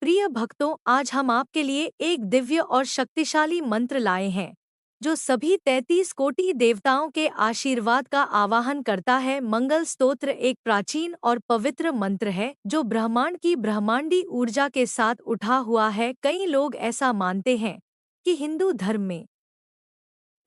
प्रिय भक्तों, आज हम आपके लिए एक दिव्य और शक्तिशाली मंत्र लाए हैं जो सभी 33 कोटि देवताओं के आशीर्वाद का आवाहन करता है। मंगल स्तोत्र एक प्राचीन और पवित्र मंत्र है जो ब्रह्मांड की ब्रह्मांडी ऊर्जा के साथ उठा हुआ है। कई लोग ऐसा मानते हैं कि हिंदू धर्म में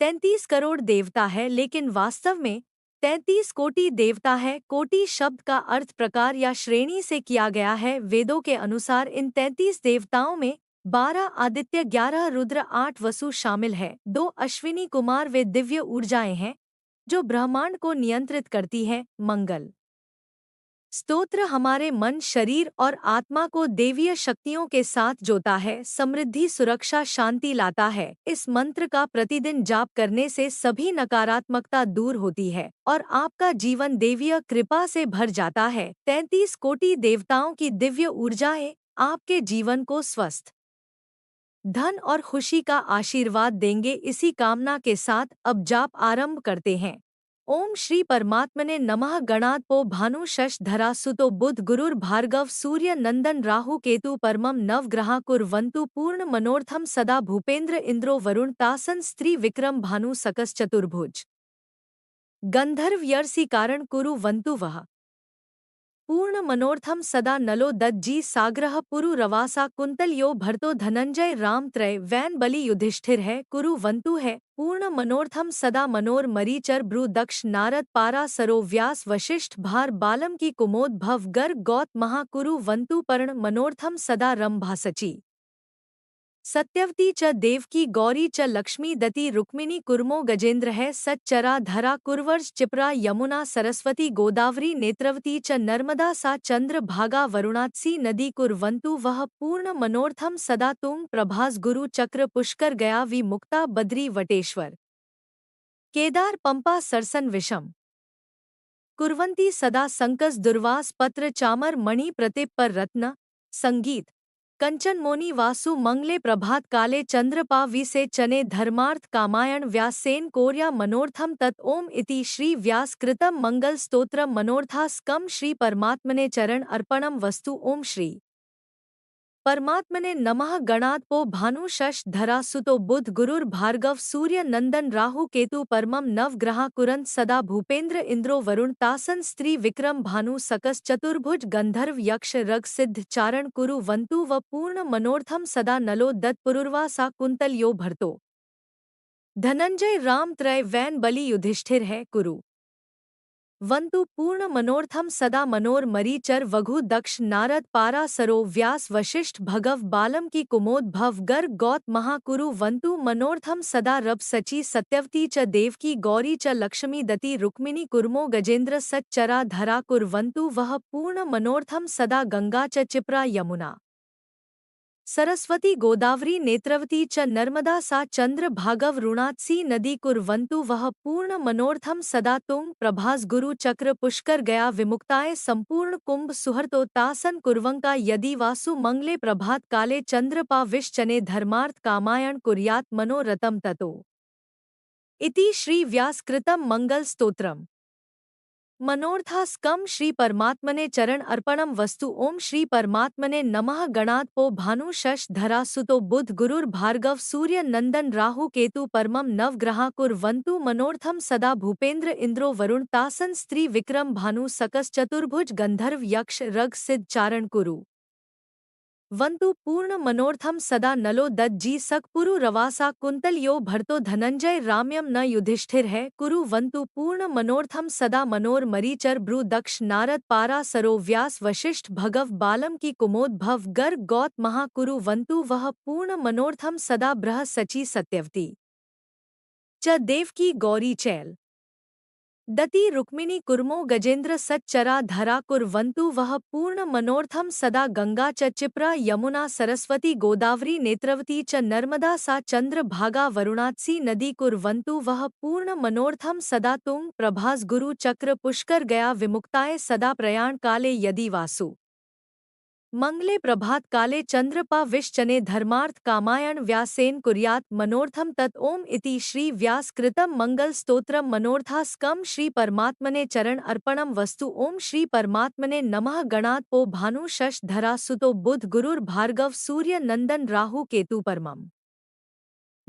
33 करोड़ देवता है, लेकिन वास्तव में 33 कोटि देवता है। कोटि शब्द का अर्थ प्रकार या श्रेणी से किया गया है। वेदों के अनुसार इन 33 देवताओं में 12 आदित्य, 11 रुद्र, 8 वसु शामिल है। 2 अश्विनी कुमार वे दिव्य ऊर्जाएं हैं जो ब्रह्मांड को नियंत्रित करती है। मंगल स्तोत्र हमारे मन, शरीर और आत्मा को देवीय शक्तियों के साथ जोड़ता है, समृद्धि, सुरक्षा, शांति लाता है। इस मंत्र का प्रतिदिन जाप करने से सभी नकारात्मकता दूर होती है और आपका जीवन देवीय कृपा से भर जाता है। 33 कोटि देवताओं की दिव्य ऊर्जाएं आपके जीवन को स्वस्थ, धन और खुशी का आशीर्वाद देंगे। इसी कामना के साथ अब जाप आरंभ करते हैं। ओम श्री परमात्मने नमः। गणात् भानु शश धरा सुतो बुध गुरुर भार्गव सूर्य नंदन राहु केतु परमम नवग्रहा कुर्वन्तु पूर्ण मनोर्थम सदा भूपेन्द्र इंद्रो वरुण तासन स्त्री विक्रम भानु सकस चतुर्भुज गंधर्व यर्षि कारण कुरु वन्तु वः पूर्ण मनोर्थम सदा नलो दज्जी साग्रह पुरु रवासा कुंतल यो भरतो धनंजय राम त्रय वैन बलि युधिष्ठिर है कुरु वन्तु है पूर्ण मनोर्थम सदा मनोर मरीचर ब्रु दक्ष नारद पारा सरो व्यास वशिष्ठ भार बालम की कुमोद भव गर्ग गौत महा कुरु वन्तु पर्ण मनोर्थम सदा रंभा सची सत्यवती च देवकी गौरी च लक्ष्मी दति रुक्मिणी कुर्मो गजेंद्र है सच्चरा धरा कुर्वर्ज चिपरा यमुना सरस्वती गोदावरी नेत्रवती च नर्मदा सा चंद्र भागा वरुणात्सी नदी कुर्वन्तु वह पूर्ण मनोर्थम सदा तुंग प्रभास गुरु चक्र पुष्कर गया वि मुक्ता बद्री वटेश्वर केदार पंपा सरसन विषम कुर्वन्ती सदा संकस दुर्वास पत्र चामर मणि प्रतिप पर रत्न संगीत कंचन मोनी वासु मंगले प्रभात काले चंद्रपा विसे चने धर्मार्थ कामायण व्यासेन कोर्या मनोर्थम तत् ओम इति श्री व्यास कृतम मंगल स्तोत्रम मनोर्थास्कम श्री परमात्मने चरण अर्पणम वस्तु। ओम श्री परमात्मने नमः। गणात् भानु शश धरा सुतो बुध गुरुर भार्गव सूर्य नंदन राहु केतु परमम नवग्रहा कुरंत सदा भूपेन्द्र इंद्रो वरुण तासन स्त्री विक्रम भानु सकस चतुर्भुज गंधर्व यक्ष रग सिद्ध चारण कुरु वन्तु व पूर्ण मनोर्थम सदा नलो दत्पुरुर्वा सा कुंतल यो भरतो धनंजय राम त्रय वैन बलि युधिष्ठिर है कुरु वन्तु पूर्ण मनोर्थम सदा मनोर मरीचर वघु दक्ष नारद पारा सरो व्यास वशिष्ठ भगव बालम की कुमोद भव गर्ग गौत महा कुरु वन्तु मनोर्थम सदा रब सची सत्यवती च देवकी गौरी च लक्ष्मी दति रुक्मिणी कुर्मो गजेंद्र सच्चरा धरा कुर्वन्तु वह पूर्ण मनोर्थम सदा गंगा च चिपरा यमुना सरस्वती गोदावरी नेत्रवती च नर्मदा सा चंद्र भागव रुणात्सी नदी कुर्वन्तु वह पूर्ण मनोर्थम सदा तुंग प्रभास गुरु चक्र पुष्कर गया विमुक्ताय संपूर्ण कुंभ सुहर्तो तासन कुर्वंका यदि वासु मंगले प्रभात काले चंद्रपा विश्चने धर्मार्थ कामायण कुर्यात मनोरथम ततो इति श्री व्यास कृतम मंगल स्तोत्रम मनोर्थास्कम श्री परमात्मने चरण अर्पणम वस्तु। ओम श्री परमात्मने नमः। गणात् भानु शश धरा सुतो बुध गुरुर भार्गव सूर्य नंदन राहु केतु परमम नवग्रहा कुर्वन्तु मनोर्थम सदा भूपेन्द्र इंद्रो वरुण तासन स्त्री विक्रम भानु सकस चतुर्भुज गंधर्व यक्ष रग सिद्ध चारण कुरु वन्तु पूर्ण मनोर्थम सदा नलो दज्जी सकपुरु रवासा कुंतल यो भरतो धनंजय राम्यम न युधिष्ठिर है कुरु वन्तु पूर्ण मनोर्थम सदा मनोर मरीचर ब्रु दक्ष नारद पारा सरो व्यास वशिष्ठ भगव बालम की कुमोद भव गर्ग गौत महा कुरु वन्तु वह पूर्ण मनोर्थम सदा बृह सची सत्यवती च देवकी गौरी चैल दति रुक्मिणी कुर्मो गजेंद्र सच्चरा धरा कुर्वन्तु वह पूर्ण मनोर्थम सदा गंगा च चिपरा यमुना सरस्वती गोदावरी नेत्रवती च नर्मदा सा चंद्र भागा वरुणात्सी नदी कुर्वन्तु वह पूर्ण मनोर्थम सदा तुंग प्रभास गुरु चक्र पुष्कर गया विमुक्ताय सदा प्रयाण काले यदि वासु मंगले प्रभात काले चंद्रपा विश्चने धर्मार्थ कामायण व्यासेन कुर्यात् मनोर्थम तत् ओम इति श्री व्यास कृतम मंगल स्तोत्रम मनोर्थास्कम श्री परमात्मने चरण अर्पणम वस्तु ओम श्री परमात्मने नमः गणात् पो भानु शश धरा सुतो बुध गुरुर भार्गव सूर्य नंदन राहु केतु परमम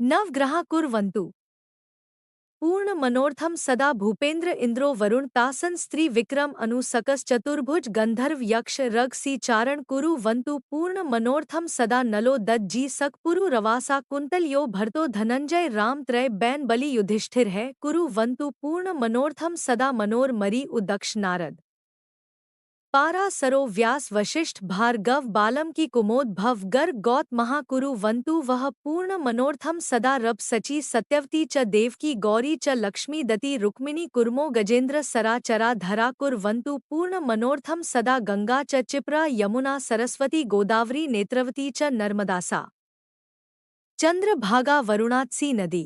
नवग्रहा कुर्वन्तु पूर्ण मनोर्थम सदा भूपेन्द्र इंद्रो वरुण तासन स्त्री विक्रम अनु सकस चतुर्भुज गंधर्व यक्ष रग सी चारण कुरु वंतु पूर्ण मनोर्थम सदा नलो दज्जी सकपुरु रवासा कुंतल यो भरतो धनंजय राम त्रय बैन बलि युधिष्ठिर है कुरु वंतु पूर्ण मनोर्थम सदा मनोर मरी उदक्ष नारद पारा सरो व्यास वशिष्ठ भार्गव बालम की कुमोद भव गर गौत महाकुरु वंतु वह पूर्ण मनोर्थम सदा रब सची सत्यवती च देवकी गौरी च लक्ष्मी दति रुक्मिणी कुर्मो गजेंद्र सरा चरा धरा कुर वंतु पूर्ण मनोर्थम सदा गंगा च चिप्रा यमुना सरस्वती गोदावरी नेत्रवती च नर्मदासा चंद्र भागा वरुणात्सी नदी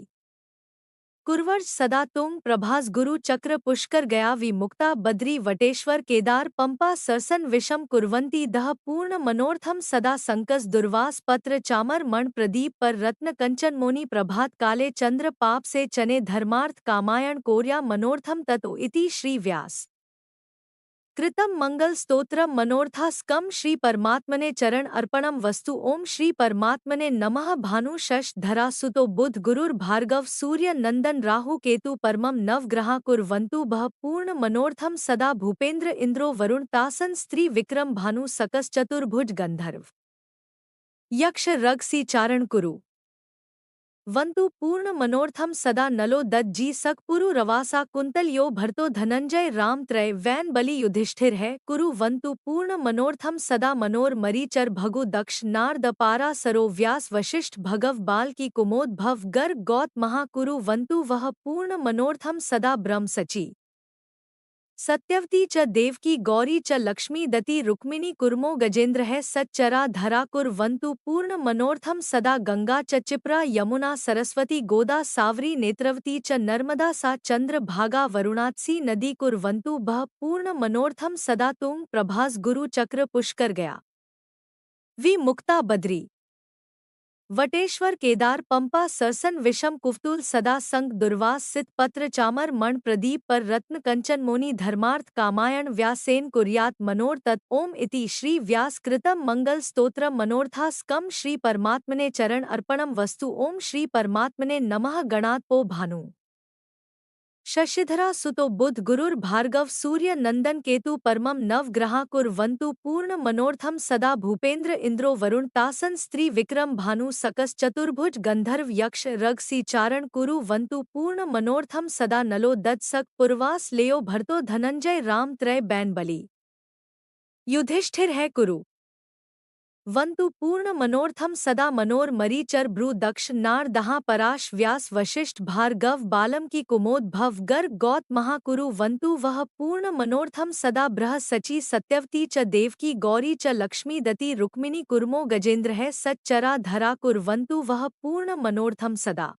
कुर्वर्ष सदा तुंग प्रभास गुरु चक्र पुष्कर गया विमुक्ता बद्री वटेश्वर केदार पंपा सरसन विषम कुर्वंती दह पूर्ण मनोर्थम सदा संकस दुर्वास पत्र चामर मण प्रदीप पर रत्न कंचन मोनि प्रभात काले चंद्र पाप से चने धर्मार्थ कामायण कोर्या मनोर्थम ततो इति श्री व्यास कृतम मंगल स्तोत्रम मनोर्थास्कम श्री परमात्मने चरण अर्पणम वस्तु ओम श्री परमात्मने नमः भानु शश धरा सुतो बुध गुरुर भार्गव सूर्य नंदन राहु केतु परमम नवग्रहा कुर्वन्तु बह पूर्ण मनोर्थम सदा भूपेन्द्र इंद्रो वरुण तासन स्त्री विक्रम भानु सकस चतुर्भुज गंधर्व यक्ष रगसी चारण कुरु वंतु पूर्ण मनोर्थम सदा नलो दज्जी सकपुरु रवासा कुंतल यो भरतो धनंजय राम त्रय वैन बलि युधिष्ठिर है कुरु वंतु पूर्ण मनोर्थम सदा मनोर मरीचर भगु दक्ष नारद पारा सरो व्यास वशिष्ठ भगव बाल की कुमोद भव गर गौत महाकुरु वंतु वह पूर्ण मनोर्थम सदा ब्रह्म सची सत्यवती च देवकी गौरी च लक्ष्मी दति रुक्मिणी कुर्मो गजेंद्र है सच्चरा धरा कुर्वन्तु पूर्ण मनोर्थम सदा गंगा च चिप्रा यमुना सरस्वती गोदा सावरी नेत्रवती च नर्मदा सा चंद्र भागा वरुणात्सी नदी कुर्वन्तु बह पूर्ण मनोर्थम सदा तुंग प्रभास गुरु चक्र पुष्कर गया विमुक्ता बद्री वटेश्वर केदार पंपा सरसन विषम कुफ्तुल सदा संग दुर्वास सित पत्र चामर मण प्रदीप पर रत्न कंचन मोनि धर्मार्थ कामायण व्यासेन कुर्यात मनोर तत् ओम इति श्री व्यास कृतम मंगल स्तोत्रम मनोर्थास्कम श्री परमात्मने चरण अर्पणम वस्तु ओम श्री परमात्मने नमः गणात् पो भानु शशिधरा सुतो बुध गुरुर भार्गव सूर्य नंदन केतु परमम नवग्रहा कुर्वन्तु पूर्ण मनोर्थम सदा भूपेन्द्र इंद्रो वरुण तासन स्त्री विक्रम भानु सकस चतुर्भुज गंधर्व यक्ष रगसी चारण कुरु वंतु पूर्ण मनोर्थम सदा नलो दत्सक पुरवास लेयो भरतो धनंजय राम त्रय बैन बलि युधिष्ठिर है कुरु वंतु पूर्ण मनोर्थम सदा मनोर मरीचर भ्रू दक्ष नार दहा पराश व्यास वशिष्ठ भार्गव बालम की कुमोद भव गर गौत महाकुरु वंतु वह पूर्ण मनोर्थम सदा ब्रह सची सत्यवती च देवकी गौरी च लक्ष्मी दति रुक्मिणी कुर्मो गजेंद्र है सच्चरा धरा कुर्वन्तु वह पूर्ण मनोर्थम सदा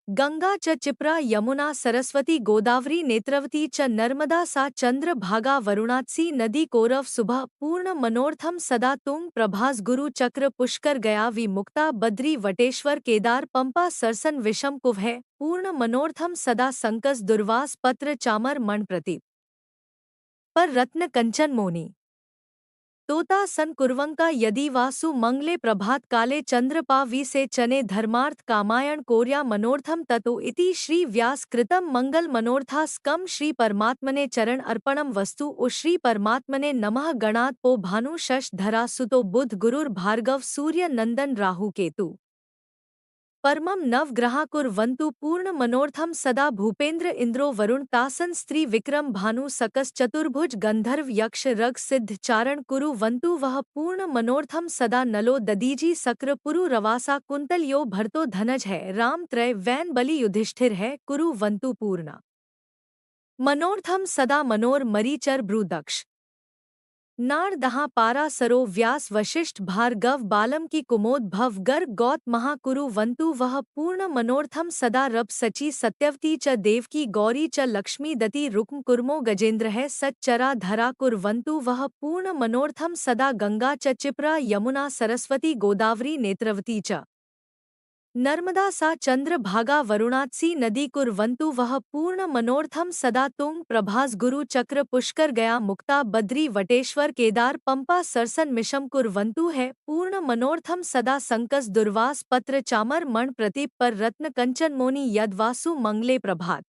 गंगा च चिप्रा यमुना सरस्वती गोदावरी नेत्रवती च नर्मदा सा चंद्र भागा वरुणात्सी नदी कौरव सुबह पूर्ण मनोर्थम सदा तुंग प्रभास गुरु चक्र पुष्कर गया विमुक्ता बद्री वटेश्वर केदार पंपा सरसन विषम कुव है पूर्ण मनोर्थम सदा संकस दुर्वास पत्र चामर मण प्रतीप पर रत्न कंचन मोनी तोता सन कुर्वंका यदि वासु मंगले प्रभात काले चंद्रपा वी से चने धर्मार्थ कामायण कोर्या मनोर्थम ततो इति श्री व्यास कृतम मंगल मनोर्थास्कम श्री परमात्मने चरण अर्पणम वस्तु ओ श्री परमात्मने नमः गणात् पो भानु शश धरा सुतो बुध गुरुर भार्गव सूर्य नंदन राहु केतु परमम नवग्रहा कुर्वन्तु पूर्ण मनोर्थम सदा भूपेन्द्र इंद्रो वरुण तासन स्त्री विक्रम भानु सकस चतुर्भुज गंधर्व यक्ष रग सिद्ध चारण कुरु वंतु वह पूर्ण मनोर्थम सदा नलो ददीजी सक्र पुरु रवासा कुंतल यो भरतो धनज है राम त्रय वैन बलि युधिष्ठिर है कुरु वंतु पूर्ण मनोर्थम सदा मनोर मरीचर भ्रू दक्ष नार दहा पारा सरो व्यास वशिष्ठ भार्गव बालम की कुमोद भव गर्ग गौत महाकुरु वंतु वह पूर्ण मनोर्थम सदा रब सची सत्यवती च देवकी गौरी च लक्ष्मी दति रुक्म कुर्मो गजेंद्र है सच्चरा धरा कुर्वन्तु वह पूर्ण मनोर्थम सदा गंगा च चिप्रा यमुना सरस्वती गोदावरी नेत्रवती च नर्मदा सा चंद्र भागा वरुणात्सी नदी कुर्वन्तु वह पूर्ण मनोर्थम सदा तुंग प्रभास गुरु चक्र पुष्कर गया मुक्ता बद्री वटेश्वर केदार पंपा सरसन मिशम कुर्वन्तु है पूर्ण मनोर्थम सदा संकस दुर्वास पत्र चामर मण प्रतीप पर रत्न कंचन मोनि यदवासु मंगले प्रभात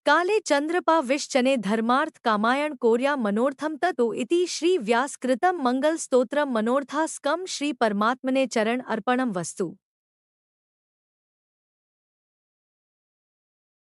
काले चंद्रपा विश्चने धर्मार्थ कामायण कोर्या मनोर्थम ततो इति श्री व्यास कृतम मंगल स्तोत्रम मनोर्थास्कम श्री परमात्मने चरण अर्पणम वस्तु।